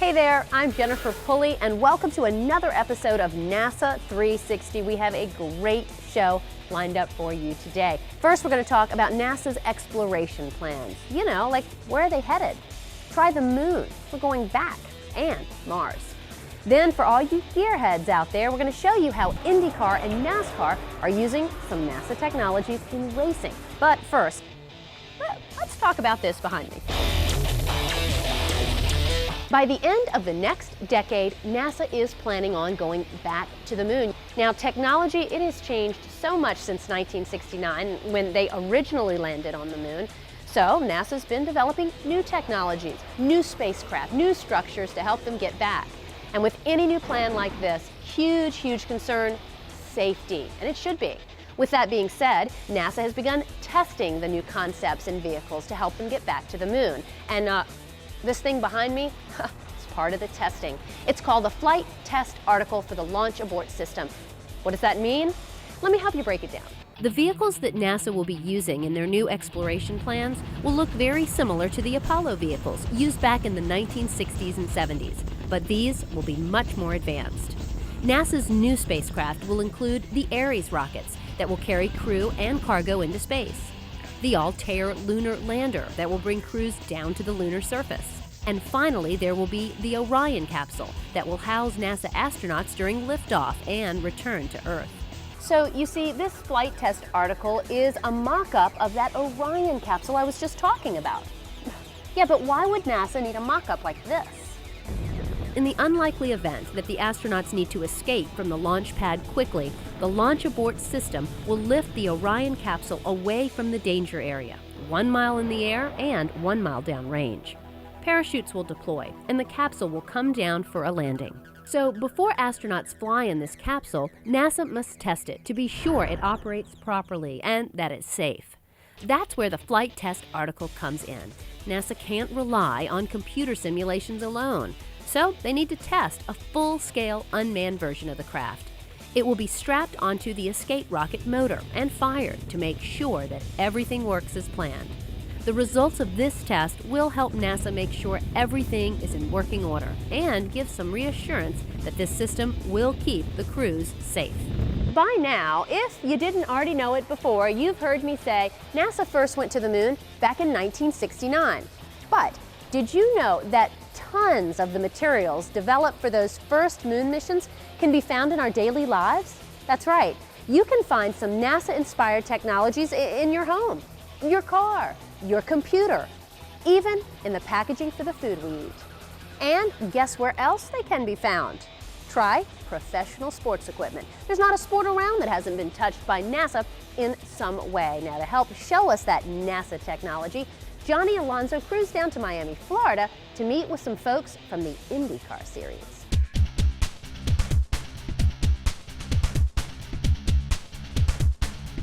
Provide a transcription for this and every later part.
Hey there, I'm Jennifer Pulley, and welcome to another episode of NASA 360. We have a great show lined up for you today. First, we're going to talk about NASA's exploration plans. You know, like where are they headed? Try the moon. We're going back, and Mars. Then, for all you gearheads out there, we're going to show you how Indycar and NASCAR are using some NASA technologies in racing. But first, let's talk about this behind me. By the end of the next decade, NASA is planning on going back to the moon. Now, technology, it has changed so much since 1969 when they originally landed on the moon. So NASA's been developing new technologies, new spacecraft, new structures to help them get back. And with any new plan like this, huge concern, safety, and it should be. With that being said, NASA has begun testing the new concepts and vehicles to help them get back to the moon. And this thing behind me, it's part of the testing. It's called the Flight Test Article for the Launch Abort System. What does that mean? Let me help you break it down. The vehicles that NASA will be using in their new exploration plans will look very similar to the Apollo vehicles used back in the 1960s and 70s, but these will be much more advanced. NASA's new spacecraft will include the Ares rockets that will carry crew and cargo into space, the Altair lunar lander that will bring crews down to the lunar surface, and finally there will be the Orion capsule that will house NASA astronauts during liftoff and return to Earth. So you see, this flight test article is a mock-up of that Orion capsule I was just talking about. Yeah, but why would NASA need a mock-up like this? In the unlikely event that the astronauts need to escape from the launch pad quickly, the launch abort system will lift the Orion capsule away from the danger area, 1 mile in the air and 1 mile downrange. Parachutes will deploy, and the capsule will come down for a landing. So before astronauts fly in this capsule, NASA must test it to be sure it operates properly and that it's safe. That's where the flight test article comes in. NASA can't rely on computer simulations alone. So they need to test a full-scale unmanned version of the craft. It will be strapped onto the escape rocket motor and fired to make sure that everything works as planned. The results of this test will help NASA make sure everything is in working order and give some reassurance that this system will keep the crews safe. By now, if you didn't already know it before, you've heard me say NASA first went to the moon back in 1969. But did you know that tons of the materials developed for those first moon missions can be found in our daily lives? That's right. You can find some NASA-inspired technologies in your home, your car, your computer, even in the packaging for the food we eat. And guess where else they can be found? Try professional sports equipment. There's not a sport around that hasn't been touched by NASA in some way. Now, to help show us that NASA technology, Johnny Alonso cruised down to Miami, Florida to meet with some folks from the Indycar series.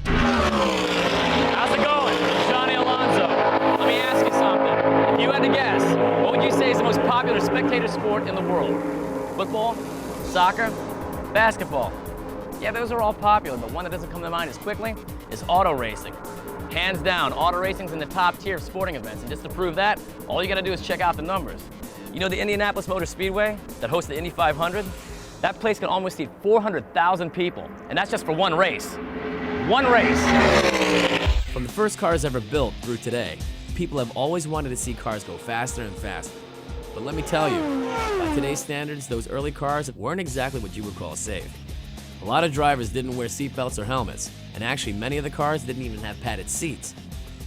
How's it going? Johnny Alonso. Let me ask you something. If you had to guess, what would you say is the most popular spectator sport in the world? Football? Soccer? Basketball? Yeah, those are all popular, but one that doesn't come to mind as quickly is auto racing. Hands down, auto racing's in the top tier of sporting events, and just to prove that, all you gotta do is check out the numbers. You know the Indianapolis Motor Speedway that hosts the Indy 500? That place can almost seat 400,000 people, and that's just for one race. One race! From the first cars ever built through today, people have always wanted to see cars go faster and faster. But let me tell you, by today's standards, those early cars weren't exactly what you would call safe. A lot of drivers didn't wear seatbelts or helmets, and actually many of the cars didn't even have padded seats.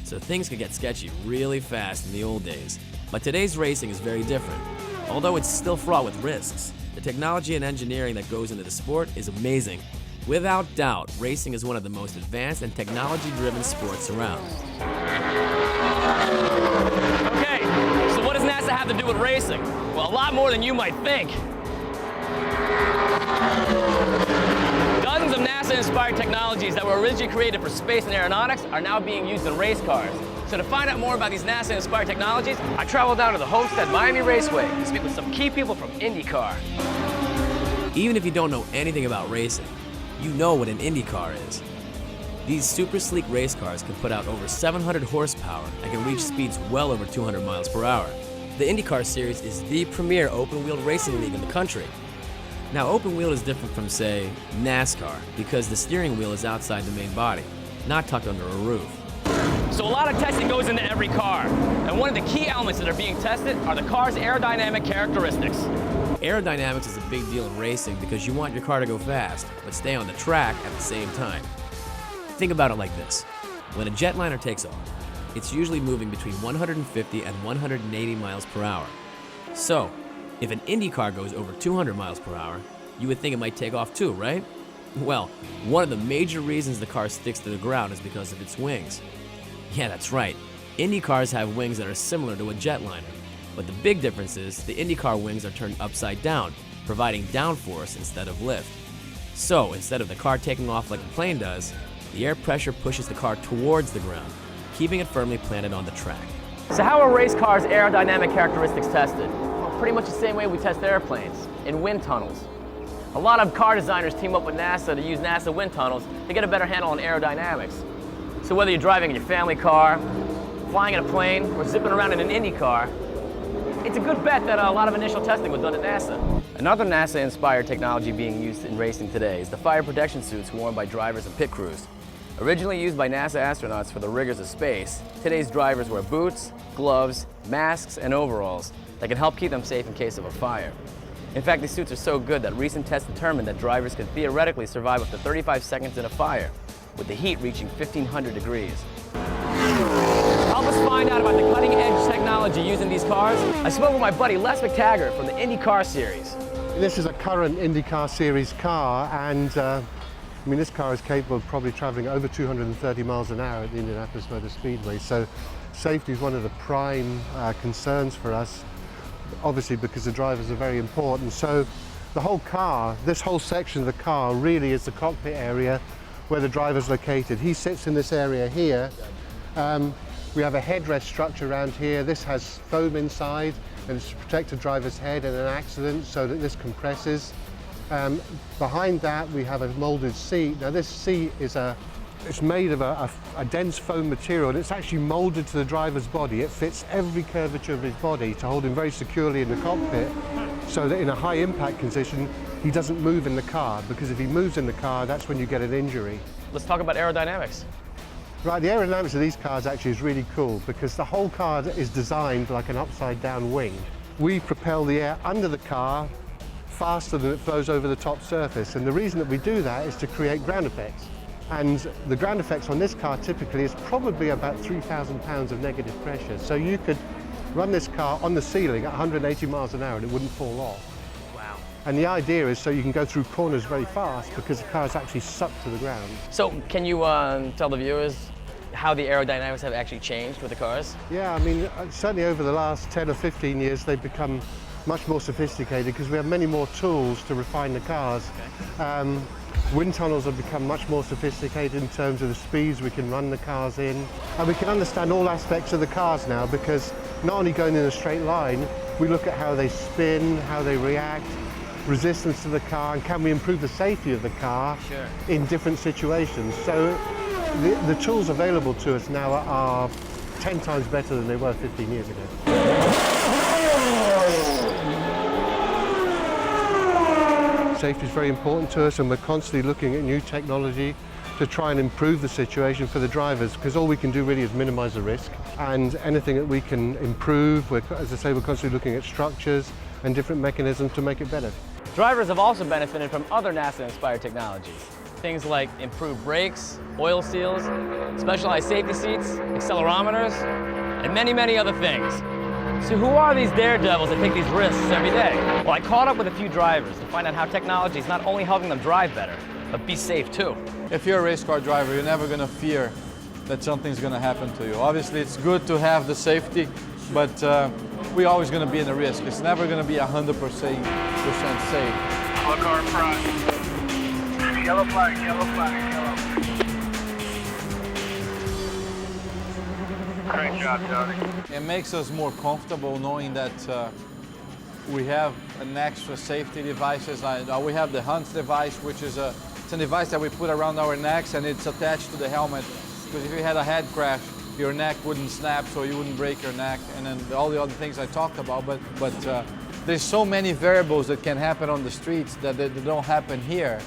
So things could get sketchy really fast in the old days. But today's racing is very different. Although it's still fraught with risks, the technology and engineering that goes into the sport is amazing. Without doubt, racing is one of the most advanced and technology-driven sports around. Okay, so what does NASA have to do with racing? Well, a lot more than you might think. Dozens of NASA-inspired technologies that were originally created for space and aeronautics are now being used in race cars. So to find out more about these NASA-inspired technologies, I traveled down to the Homestead Miami Raceway to speak with some key people from IndyCar. Even if you don't know anything about racing, you know what an IndyCar is. These super sleek race cars can put out over 700 horsepower and can reach speeds well over 200 miles per hour. The IndyCar Series is the premier open-wheeled racing league in the country. Now, open-wheeled is different from, say, NASCAR, because the steering wheel is outside the main body, not tucked under a roof. So a lot of testing goes into every car, and one of the key elements that are being tested are the car's aerodynamic characteristics. Aerodynamics is a big deal in racing because you want your car to go fast, but stay on the track at the same time. Think about it like this. When a jetliner takes off, it's usually moving between 150 and 180 miles per hour. So, if an Indy car goes over 200 miles per hour, you would think it might take off too, right? Well, one of the major reasons the car sticks to the ground is because of its wings. Yeah, that's right. Indy cars have wings that are similar to a jetliner, but the big difference is the Indy car wings are turned upside down, providing downforce instead of lift. So, instead of the car taking off like a plane does, the air pressure pushes the car towards the ground, keeping it firmly planted on the track. So how are race cars' aerodynamic characteristics tested? Well, pretty much the same way we test airplanes, in wind tunnels. A lot of car designers team up with NASA to use NASA wind tunnels to get a better handle on aerodynamics. So whether you're driving in your family car, flying in a plane, or zipping around in an Indy car, it's a good bet that a lot of initial testing was done at NASA. Another NASA-inspired technology being used in racing today is the fire protection suits worn by drivers and pit crews. Originally used by NASA astronauts for the rigors of space, today's drivers wear boots, gloves, masks, and overalls that can help keep them safe in case of a fire. In fact, these suits are so good that recent tests determined that drivers could theoretically survive up to 35 seconds in a fire, with the heat reaching 1,500 degrees. Help us find out about the cutting-edge technology used in these cars. I spoke with my buddy Les Spectator from the IndyCar Series. This is a current IndyCar Series car, and I mean, this car is capable of probably traveling over 230 miles an hour at the Indianapolis Motor Speedway. So safety is one of the prime concerns for us, obviously because the drivers are very important. So the whole car, this whole section of the car really is the cockpit area where the driver's located. He sits in this area here. We have a headrest structure around here. This has foam inside, and it's to protect the driver's head in an accident so that this compresses. Behind that we have a molded seat. Now this seat is it's made of a dense foam material, and it's actually molded to the driver's body. It fits every curvature of his body to hold him very securely in the cockpit, so that in a high impact condition he doesn't move in the car, because if he moves in the car, that's when you get an injury. Let's talk about aerodynamics. Right, the aerodynamics of these cars actually is really cool because the whole car is designed like an upside down wing. We propel the air under the car faster than it flows over the top surface, and the reason that we do that is to create ground effects. And the ground effects on this car typically is probably about 3,000 pounds of negative pressure. So you could run this car on the ceiling at 180 miles an hour and it wouldn't fall off. Wow. And the idea is so you can go through corners very fast because the car is actually sucked to the ground. So can you tell the viewers how the aerodynamics have actually changed with the cars? Yeah, I mean, certainly over the last 10 or 15 years, they've become much more sophisticated because we have many more tools to refine the cars. Okay. Wind tunnels have become much more sophisticated in terms of the speeds we can run the cars in. And we can understand all aspects of the cars now because not only going in a straight line, we look at how they spin, how they react, resistance to the car, and can we improve the safety of the car in different situations. So the tools available to us now are 10 times better than they were 15 years ago. Safety is very important to us, and we're constantly looking at new technology to try and improve the situation for the drivers, because all we can do really is minimize the risk, and anything that we can improve, as I say, we're constantly looking at structures and different mechanisms to make it better. Drivers have also benefited from other NASA-inspired technologies. Things like improved brakes, oil seals, specialized safety seats, accelerometers, and many, many other things. So who are these daredevils that take these risks every day? Well, I caught up with a few drivers to find out how technology is not only helping them drive better, but be safe too. If you're a race car driver, you're never going to fear that something's going to happen to you. Obviously, it's good to have the safety, but we're always going to be in a risk. It's never going to be 100% safe. Yellow car front. Yellow flag, yellow flag, yellow. Great job, Tony. It makes us more comfortable knowing that we have an extra safety devices. We have the Hunt device, which is it's a device that we put around our necks, and it's attached to the helmet. Because if you had a head crash, your neck wouldn't snap, so you wouldn't break your neck, and then all the other things I talked about. But there's so many variables that can happen on the streets that don't happen here,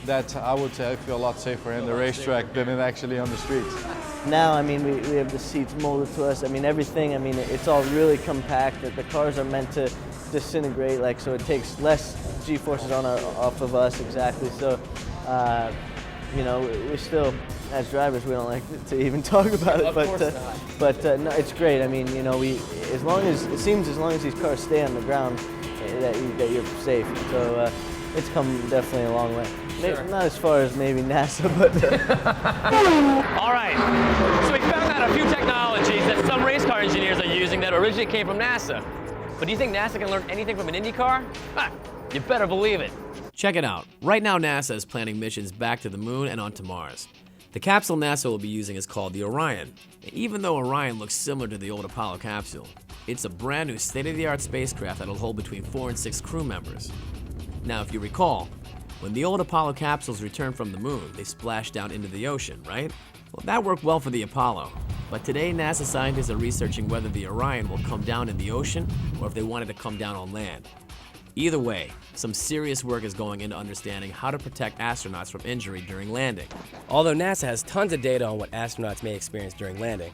that I would say I feel a lot safer in the racetrack than actually on the streets. Now, I mean, we have the seats molded to us. I mean, everything, I mean, it's all really compact. The cars are meant to disintegrate, like, so it takes less G-forces off of us, exactly. So, you know, we still, as drivers, we don't like to even talk about it, but no, it's great. I mean, you know, as long as these cars stay on the ground, that you're safe. So it's come definitely a long way. Sure. Not as far as maybe NASA, but. All right, so we found out a few technologies that some race car engineers are using that originally came from NASA. But do you think NASA can learn anything from an Indy car? You better believe it. Check it out. Right now, NASA is planning missions back to the moon and onto Mars. The capsule NASA will be using is called the Orion. And even though Orion looks similar to the old Apollo capsule, it's a brand new state-of-the-art spacecraft that'll hold between 4 and 6 crew members. Now, if you recall, when the old Apollo capsules returned from the moon, they splashed down into the ocean, right? Well, that worked well for the Apollo. But today, NASA scientists are researching whether the Orion will come down in the ocean or if they wanted to come down on land. Either way, some serious work is going into understanding how to protect astronauts from injury during landing. Although NASA has tons of data on what astronauts may experience during landing,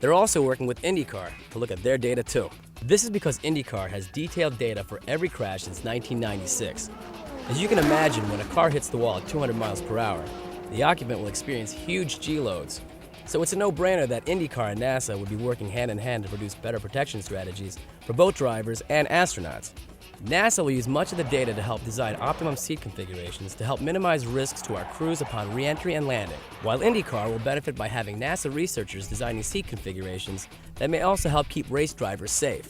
they're also working with IndyCar to look at their data too. This is because IndyCar has detailed data for every crash since 1996. As you can imagine, when a car hits the wall at 200 miles per hour, the occupant will experience huge G-loads. So it's a no-brainer that IndyCar and NASA would be working hand in hand to produce better protection strategies for both drivers and astronauts. NASA will use much of the data to help design optimum seat configurations to help minimize risks to our crews upon re-entry and landing, while IndyCar will benefit by having NASA researchers designing seat configurations that may also help keep race drivers safe.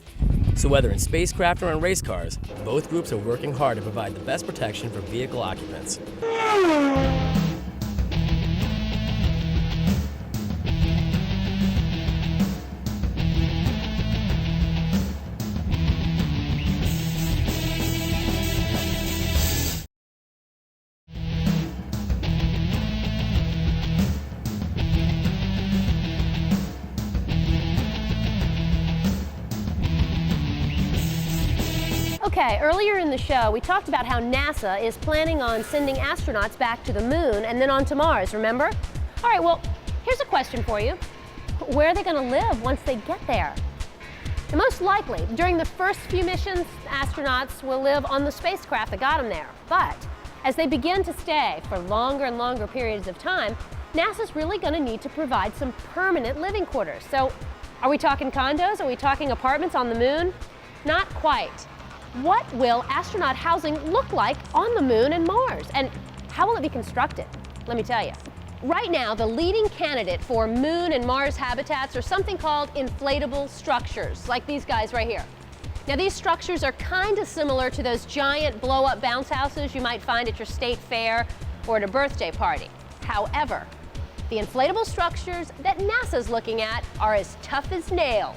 So whether in spacecraft or in race cars, both groups are working hard to provide the best protection for vehicle occupants. Okay, earlier in the show, we talked about how NASA is planning on sending astronauts back to the moon and then on to Mars, remember? All right, well, here's a question for you. Where are they going to live once they get there? And most likely, during the first few missions, astronauts will live on the spacecraft that got them there. But as they begin to stay for longer and longer periods of time, NASA's really going to need to provide some permanent living quarters. So, are we talking condos? Are we talking apartments on the moon? Not quite. What will astronaut housing look like on the moon and Mars? And how will it be constructed? Let me tell you. Right now, the leading candidate for moon and Mars habitats are something called inflatable structures, like these guys right here. Now, these structures are kind of similar to those giant blow-up bounce houses you might find at your state fair or at a birthday party. However, the inflatable structures that NASA's looking at are as tough as nails.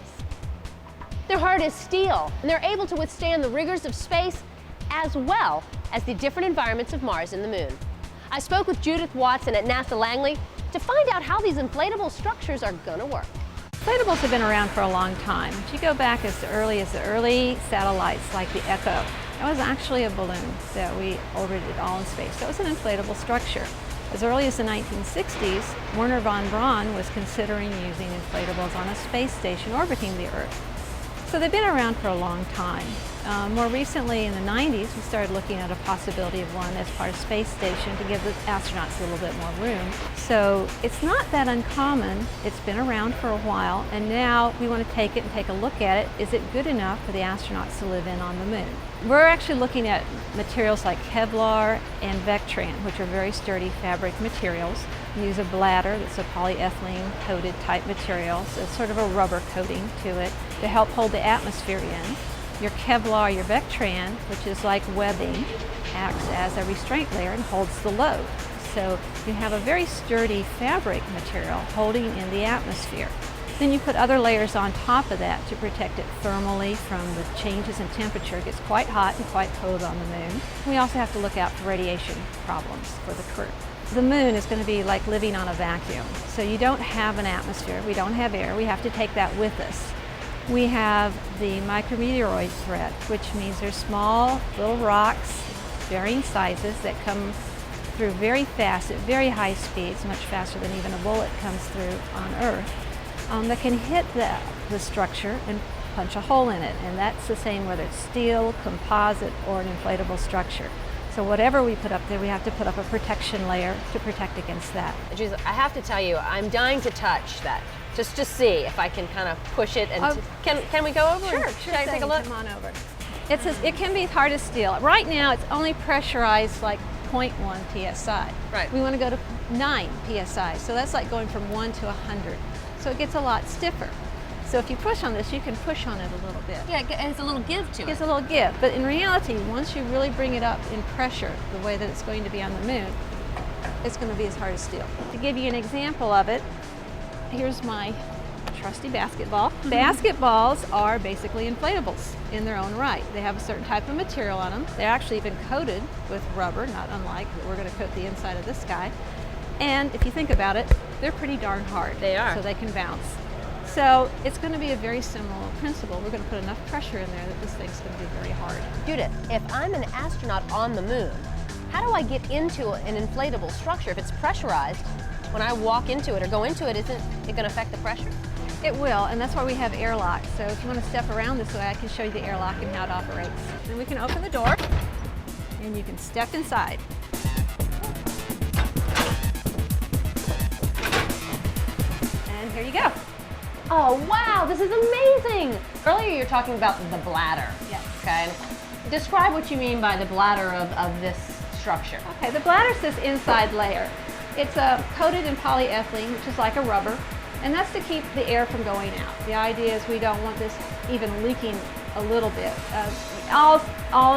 They're hard as steel, and they're able to withstand the rigors of space as well as the different environments of Mars and the moon. I spoke with Judith Watson at NASA Langley to find out how these inflatable structures are going to work. Inflatables have been around for a long time. If you go back as early as the early satellites like the Echo, that was actually a balloon that we orbited all in space. That was an inflatable structure. As early as the 1960s, Werner von Braun was considering using inflatables on a space station orbiting the Earth. So they've been around for a long time. More recently, in the 90s, we started looking at a possibility of one as part of space station to give the astronauts a little bit more room. So it's not that uncommon. It's been around for a while, and now we want to take it and take a look at it. Is it good enough for the astronauts to live in on the moon? We're actually looking at materials like Kevlar and Vectran, which are very sturdy fabric materials. We use a bladder that's a polyethylene coated type material, so it's sort of a rubber coating to it to help hold the atmosphere in. Your Kevlar, your Vectran, which is like webbing, acts as a restraint layer and holds the load. So you have a very sturdy fabric material holding in the atmosphere. Then you put other layers on top of that to protect it thermally from the changes in temperature. It gets quite hot and quite cold on the moon. We also have to look out for radiation problems for the crew. The moon is going to be like living on a vacuum. So you don't have an atmosphere, we don't have air, we have to take that with us. We have the Micrometeoroid Threat, which means there's small little rocks, varying sizes, that come through very fast at very high speeds, much faster than even a bullet comes through on Earth, that can hit the structure and punch a hole in it. And that's the same whether it's steel, composite, or an inflatable structure. So whatever we put up there, we have to put up a protection layer to protect against that. Geez, I have to tell you, I'm dying to touch that, just to see if I can kind of push it. And can we go over? Sure, Should I take a look? Come on over. It can be hard as steel. Right now, it's only pressurized like 0.1 psi. Right. We want to go to 9 psi, so that's like going from 1 to 100. So it gets a lot stiffer. So if you push on this, you can push on it a little bit. Yeah, it's a little give to it. It gets a little give, but in reality, once you really bring it up in pressure, the way that it's going to be on the moon, it's going to be as hard as steel. To give you an example of it, here's my trusty basketball. Basketballs are basically inflatables in their own right. They have a certain type of material on them. They're actually even coated with rubber, not unlike what we're going to coat the inside of this guy. And if you think about it, they're pretty darn hard. They are. So they can bounce. So it's going to be a very similar principle. We're going to put enough pressure in there that this thing's going to be very hard. Judith, if I'm an astronaut on the moon, how do I get into an inflatable structure? If it's pressurized, when I walk into it or go into it, isn't it going to affect the pressure? It will, and that's why we have airlock. So if you want to step around this way, I can show you the airlock and how it operates. Then we can open the door, and you can step inside. And here you go. Oh, wow, this is amazing. Earlier you were talking about the bladder. Yes. Okay. Describe what you mean by the bladder of this structure. Okay, the bladder's this inside layer. It's coated in polyethylene, which is like a rubber, and that's to keep the air from going out. The idea is we don't want this even leaking a little bit.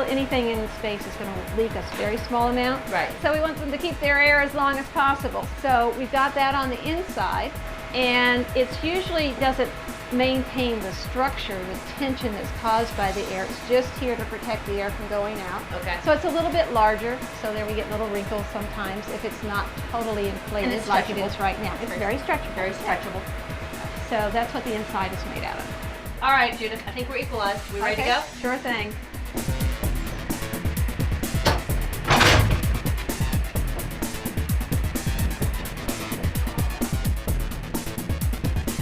Anything in space is going to leak a very small amount. Right. So we want them to keep their air as long as possible. So we've got that on the inside, and it usually doesn't maintain the structure, the tension that's caused by the air. It's just here to protect the air from going out. Okay. So it's a little bit larger, so there we get little wrinkles sometimes if it's not totally inflated like it is right now. It's very stretchable. Very stretchable. So that's what the inside is made out of. All right, Judith, I think we're equalized. We ready to go? Sure thing.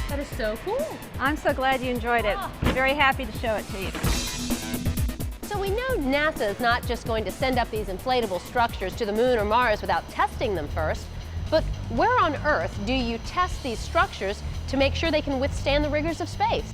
That is so cool. I'm so glad you enjoyed it. I'm very happy to show it to you. So we know NASA is not just going to send up these inflatable structures to the moon or Mars without testing them first, but where on Earth do you test these structures to make sure they can withstand the rigors of space?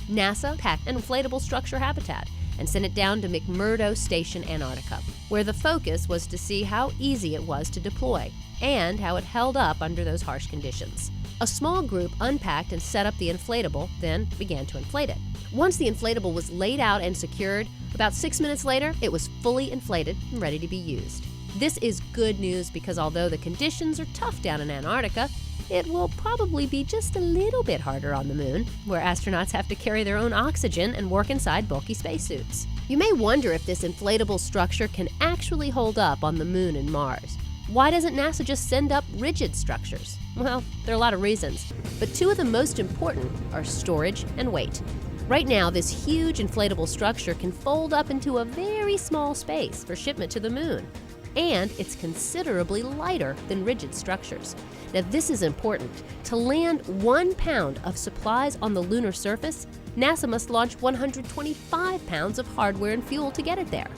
NASA packed an inflatable structure habitat and sent it down to McMurdo Station, Antarctica, where the focus was to see how easy it was to deploy and how it held up under those harsh conditions. A small group unpacked and set up the inflatable, then began to inflate it. Once the inflatable was laid out and secured, about 6 minutes later, it was fully inflated and ready to be used. This is good news because although the conditions are tough down in Antarctica, it will probably be just a little bit harder on the moon, where astronauts have to carry their own oxygen and work inside bulky spacesuits. You may wonder if this inflatable structure can actually hold up on the moon and Mars. Why doesn't NASA just send up rigid structures? Well, there are a lot of reasons, but two of the most important are storage and weight. Right now, this huge inflatable structure can fold up into a very small space for shipment to the moon, and it's considerably lighter than rigid structures. Now, this is important. To land 1 pound of supplies on the lunar surface, NASA must launch 125 pounds of hardware and fuel to get it there.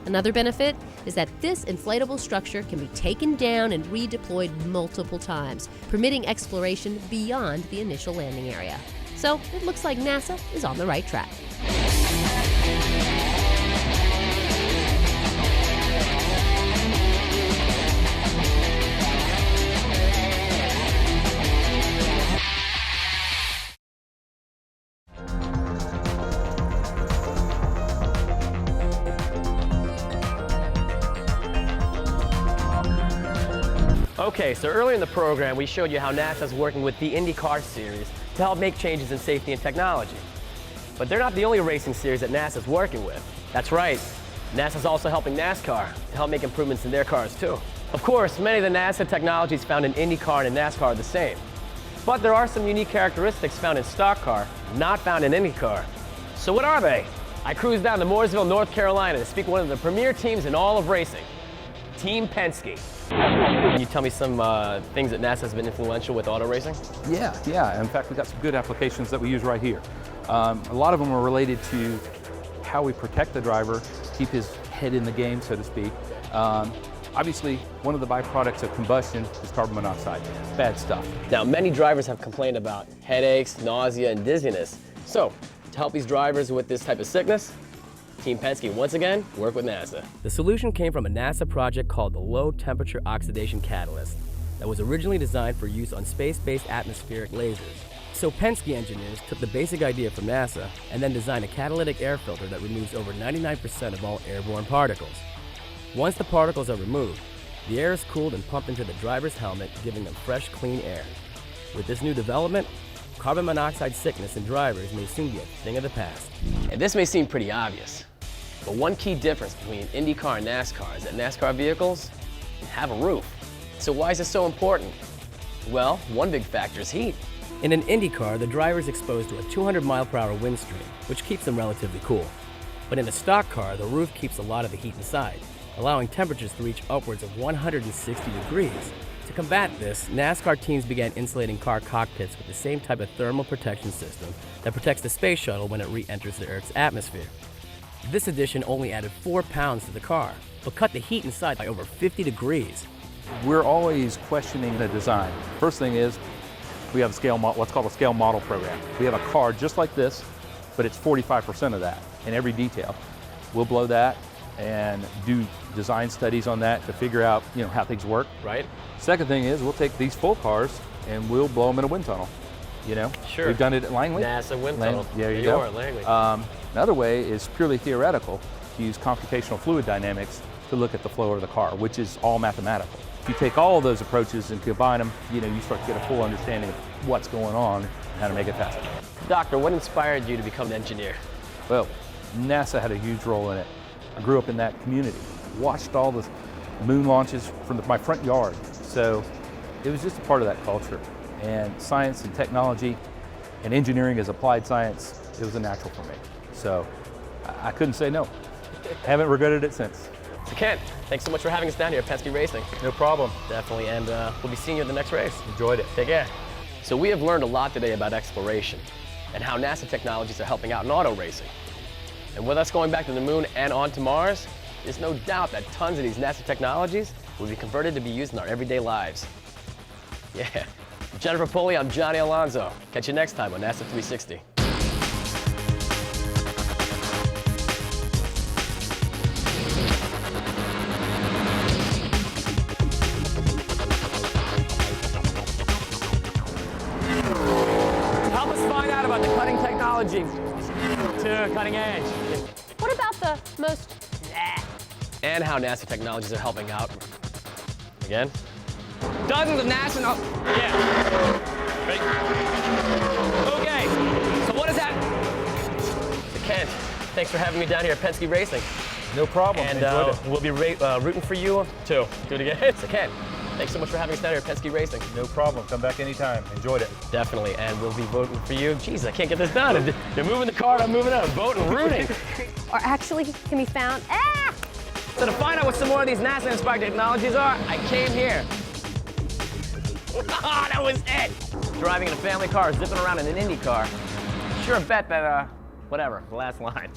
Another benefit is that this inflatable structure can be taken down and redeployed multiple times, permitting exploration beyond the initial landing area. So it looks like NASA is on the right track. Okay, so earlier in the program, we showed you how NASA's working with the Indycar series to help make changes in safety and technology. But they're not the only racing series that NASA's working with. That's right, NASA's also helping NASCAR to help make improvements in their cars too. Of course, many of the NASA technologies found in Indycar and NASCAR are the same. But there are some unique characteristics found in stock car, not found in Indycar. So what are they? I cruised down to Mooresville, North Carolina to speak with one of the premier teams in all of racing, Team Penske. Can you tell me some things that NASA has been influential with auto racing? Yeah. In fact, we've got some good applications that we use right here. A lot of them are related to how we protect the driver, keep his head in the game, so to speak. Obviously, one of the byproducts of combustion is carbon monoxide. It's bad stuff. Now, many drivers have complained about headaches, nausea, and dizziness. So, to help these drivers with this type of sickness, Team Penske once again worked with NASA. The solution came from a NASA project called the Low Temperature Oxidation Catalyst that was originally designed for use on space-based atmospheric lasers. So Penske engineers took the basic idea from NASA and then designed a catalytic air filter that removes over 99% of all airborne particles. Once the particles are removed, the air is cooled and pumped into the driver's helmet, giving them fresh, clean air. With this new development, carbon monoxide sickness in drivers may soon be a thing of the past. And this may seem pretty obvious, but one key difference between IndyCar and NASCAR is that NASCAR vehicles have a roof. So why is this so important? Well, one big factor is heat. In an IndyCar, the driver is exposed to a 200-mile-per-hour wind stream, which keeps them relatively cool. But in a stock car, the roof keeps a lot of the heat inside, allowing temperatures to reach upwards of 160 degrees. To combat this, NASCAR teams began insulating car cockpits with the same type of thermal protection system that protects the space shuttle when it re-enters the Earth's atmosphere. This addition only added 4 pounds to the car, but cut the heat inside by over 50 degrees. We're always questioning the design. First thing is, we have what's called a scale model program. We have a car just like this, but it's 45% of that in every detail. We'll blow that and do design studies on that to figure out, how things work. Right. Second thing is, we'll take these full cars and we'll blow them in a wind tunnel. Sure. We've done it at Langley. NASA wind tunnel. There you go. Langley. Another way is purely theoretical, to use computational fluid dynamics to look at the flow of the car, which is all mathematical. If you take all of those approaches and combine them, you start to get a full understanding of what's going on and how to make it faster. Doctor, what inspired you to become an engineer? Well, NASA had a huge role in it. I grew up in that community, watched all the moon launches from my front yard. So it was just a part of that culture. And science and technology and engineering as applied science, it was a natural for me. So I couldn't say no. Haven't regretted it since. So Kent, thanks so much for having us down here at Penske Racing. No problem. Definitely, and we'll be seeing you at the next race. Enjoyed it. Take care. So we have learned a lot today about exploration and how NASA technologies are helping out in auto racing. And with us going back to the moon and on to Mars, there's no doubt that tons of these NASA technologies will be converted to be used in our everyday lives. Yeah. For Jennifer Pulley, I'm Johnny Alonso. Catch you next time on NASA 360. Help us find out about the cutting technology to cutting edge. What about the most And how NASA technologies are helping out. Again? Dozens of NASA. Yeah. Ready? Okay. So what is that? So Kent, thanks for having me down here at Penske Racing. No problem. And Enjoyed it. we'll be rooting for you too. Do it again. So Kent, thanks so much for having us down here at Penske Racing. No problem. Come back anytime. Enjoyed it. Definitely, and we'll be voting for you. Jeez, I can't get this done. They're moving the car, I'm moving up. Voting, rooting. or actually can be found? So to find out what some more of these NASA-inspired technologies are, I came here. Ah, that was it. Driving in a family car, zipping around in an Indy car. Sure bet that, whatever, the last line.